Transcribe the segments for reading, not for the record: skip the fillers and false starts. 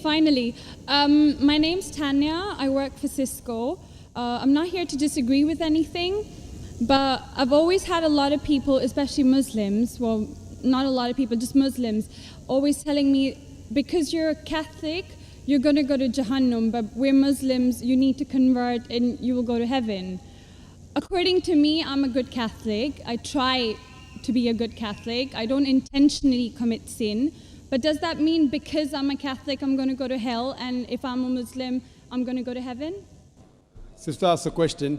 Finally, my name's Tanya. I work for Cisco. I'm not here to disagree with anything, but I've always had a lot of people, especially Muslims, well, not a lot of people, just Muslims, always telling me, because you're a Catholic, you're going to go to Jahannam, but we're Muslims, you need to convert and you will go to heaven. According to me, I'm a good Catholic. I try to be a good Catholic. I don't intentionally commit sin. But does that mean because I'm a Catholic, I'm going to go to hell, and if I'm a Muslim, I'm going to go to heaven? Sister asked a question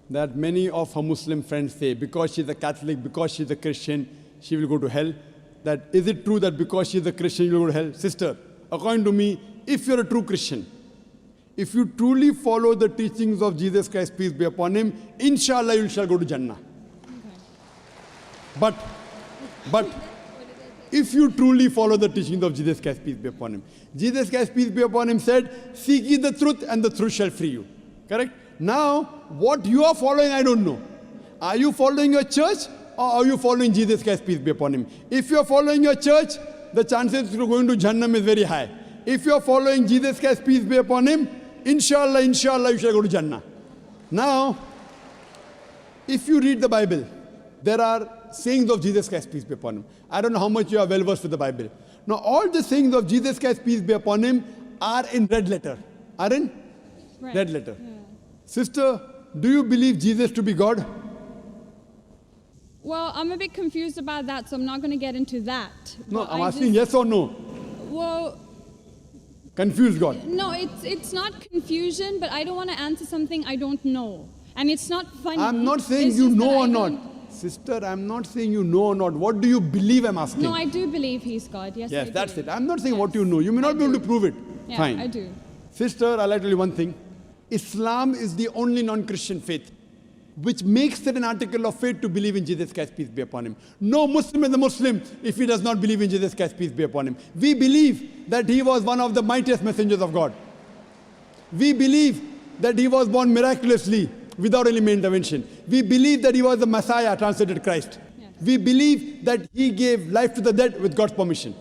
that many of her Muslim friends say, because she's a Catholic, because she's a Christian, she will go to hell. That is it true that because she's a Christian, you will go to hell? Sister, according to me, if you're a true Christian, if you truly follow the teachings of Jesus Christ, peace be upon him, inshallah you shall go to Jannah. Okay. But if you truly follow the teachings of Jesus Christ, peace be upon him, Jesus Christ, peace be upon him, said, seek ye the truth and the truth shall free you. Correct? Now, what you are following, I don't know. Are you following your church or are you following Jesus Christ, peace be upon him? If you are following your church, the chances of going to Jannah is very high. If you are following Jesus Christ, peace be upon him, inshallah, you shall go to Jannah. Now, if you read the Bible, there are sayings of Jesus Christ, peace be upon him. I don't know how much you are well versed with the Bible. Now, all the sayings of Jesus Christ, peace be upon him, are in red letter. Are in red letter. Yeah. Sister, do you believe Jesus to be God? Well, I'm a bit confused about that, so I'm not going to get into that. No, I'm asking yes or no. Well, confused God. No, it's not confusion, but I don't want to answer something I don't know. And it's not funny. I'm not saying you know or not. Sister, I'm not saying you know or not. What do you believe I'm asking? No, I do believe he's God. Yes, yes, that's it. I'm not saying what you know. You may not be able to prove it. Yeah, fine. I do. Sister, I'll tell you one thing. Islam is the only non-Christian faith which makes it an article of faith to believe in Jesus Christ, peace be upon him. No Muslim is a Muslim if he does not believe in Jesus Christ, peace be upon him. We believe that he was one of the mightiest messengers of God. We believe that he was born miraculously without any intervention. We believe that he was the Messiah, translated Christ. Yes. We believe that he gave life to the dead with God's permission.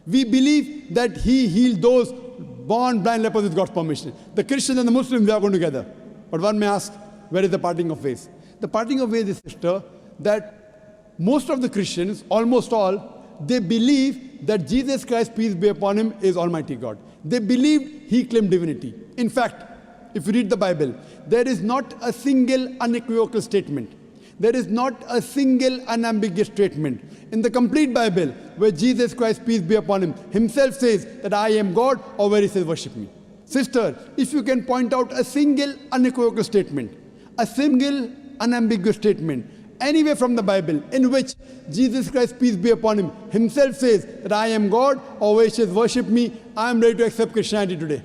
We believe that he healed those born blind lepers with God's permission. The Christians and the Muslims, they are going together. But one may ask, where is the parting of ways? The parting of ways is, sister, that most of the Christians, almost all, they believe that Jesus Christ, peace be upon him, is Almighty God. They believed he claimed divinity. In fact, if you read the Bible, there is not a single unequivocal statement. There is not a single unambiguous statement in the complete Bible where Jesus Christ, peace be upon him, himself says that I am God, or where he says worship me. Sister, if you can point out a single unequivocal statement, a single unambiguous statement, anywhere from the Bible in which Jesus Christ, peace be upon him, himself says that I am God, or where he says worship me, I am ready to accept Christianity today.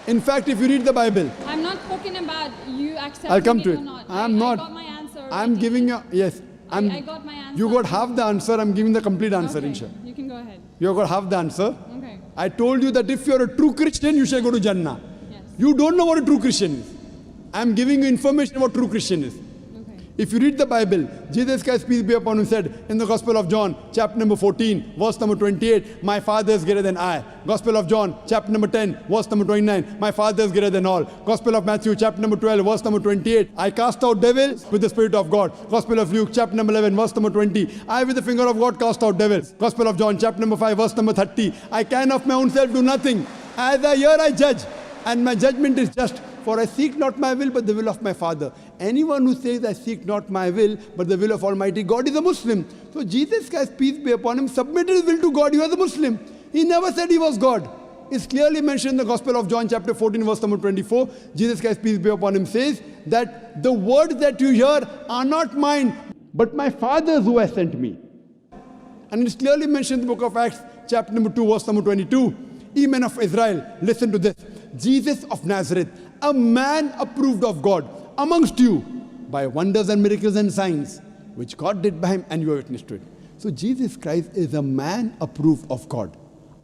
In fact, if you read the Bible, I'm not talking about you accepting I'll come to it it. or not. I'm not. I got my answer already. I'm giving you, yes. I got my answer. You got half the answer, I'm giving the complete answer, okay, inshallah. You can go ahead. You got half the answer. Okay. I told you that if you're a true Christian, you shall go to Jannah. Yes. You don't know what a true Christian is. I'm giving you information about true Christian is. If you read the Bible, Jesus Christ, peace be upon him, said in the Gospel of John, chapter number 14, verse number 28, my Father is greater than I. Gospel of John, chapter number 10, verse number 29, my Father is greater than all. Gospel of Matthew, chapter number 12, verse number 28, I cast out devils with the Spirit of God. Gospel of Luke, chapter number 11, verse number 20, I with the finger of God cast out devils. Gospel of John, chapter number 5, verse number 30, I can of my own self do nothing. As I hear, I judge, and my judgment is just. For I seek not my will, but the will of my Father. Anyone who says, I seek not my will, but the will of Almighty God is a Muslim. So Jesus Christ, peace be upon him, submitted his will to God. He was a Muslim. He never said he was God. It's clearly mentioned in the Gospel of John, chapter 14, verse number 24. Jesus Christ, peace be upon him, says that the words that you hear are not mine, but my Father's who has sent me. And it's clearly mentioned in the book of Acts, chapter number 2, verse number 22. Ye men of Israel, listen to this. Jesus of Nazareth, a man approved of God amongst you by wonders and miracles and signs, which God did by him, and you are witness to it. So Jesus Christ is a man approved of God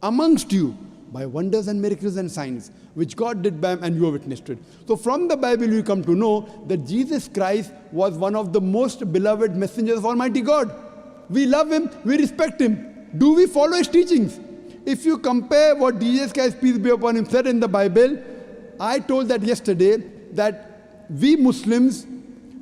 amongst you by wonders and miracles and signs, which God did by him, and you are witness to it. So from the Bible you come to know that Jesus Christ was one of the most beloved messengers of Almighty God. We love him, we respect him. Do we follow his teachings? if you compare what Jesus Christ, peace be upon him, said in the Bible, I told that yesterday, that we Muslims,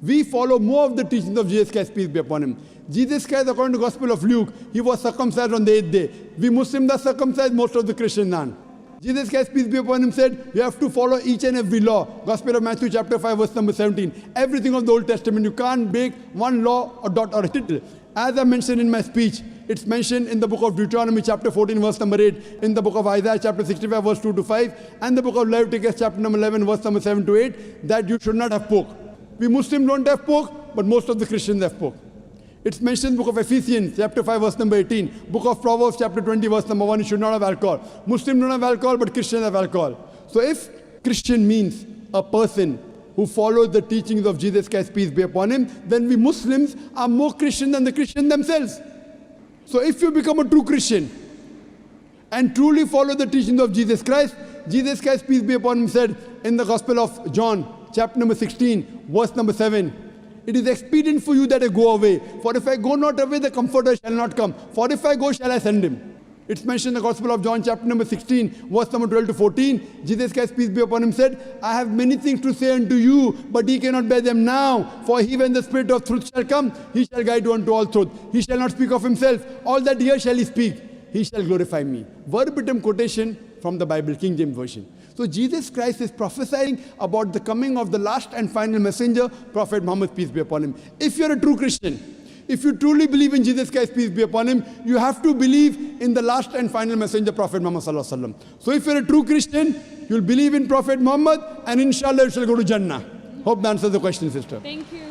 we follow more of the teachings of Jesus Christ, peace be upon him. Jesus Christ, according to the Gospel of Luke, he was circumcised on the 8th day. We Muslims are circumcised, most of the Christians aren't. Jesus Christ, peace be upon him, said, you have to follow each and every law. Gospel of Matthew chapter 5, verse number 17. Everything of the Old Testament, you can't break one law or dot or a tittle. As I mentioned in my speech, it's mentioned in the book of Deuteronomy chapter 14, verse number 8, in the book of Isaiah chapter 65, verse 2 to 5, and the book of Leviticus chapter number 11, verse number 7 to 8, that you should not have pork. We Muslims don't have pork, but most of the Christians have pork. It's mentioned in the book of Ephesians, chapter 5, verse number 18. Book of Proverbs, chapter 20, verse number 1, you should not have alcohol. Muslims don't have alcohol, but Christians have alcohol. So if Christian means a person who follows the teachings of Jesus Christ, peace be upon him, then we Muslims are more Christian than the Christians themselves. So if you become a true Christian and truly follow the teachings of Jesus Christ, peace be upon him, said in the Gospel of John, chapter number 16, verse number 7, it is expedient for you that I go away. For if I go not away, the Comforter shall not come. For if I go, shall I send him. It's mentioned in the Gospel of John, chapter number 16, verse number 12 to 14. Jesus Christ, peace be upon him, said, I have many things to say unto you, but ye cannot bear them now. For he, when the Spirit of truth shall come, he shall guide you unto all truth. He shall not speak of himself. All that here shall he speak. He shall glorify me. Verbatim quotation from the Bible, King James Version. So Jesus Christ is prophesying about the coming of the last and final messenger, Prophet Muhammad, peace be upon him. If you're a true Christian, if you truly believe in Jesus Christ, peace be upon him, you have to believe in the last and final messenger, Prophet Muhammad sallallahu alaihi wasallam. So if you're a true Christian, you'll believe in Prophet Muhammad, and inshallah you shall go to Jannah. Hope that answers the question, sister. Thank you.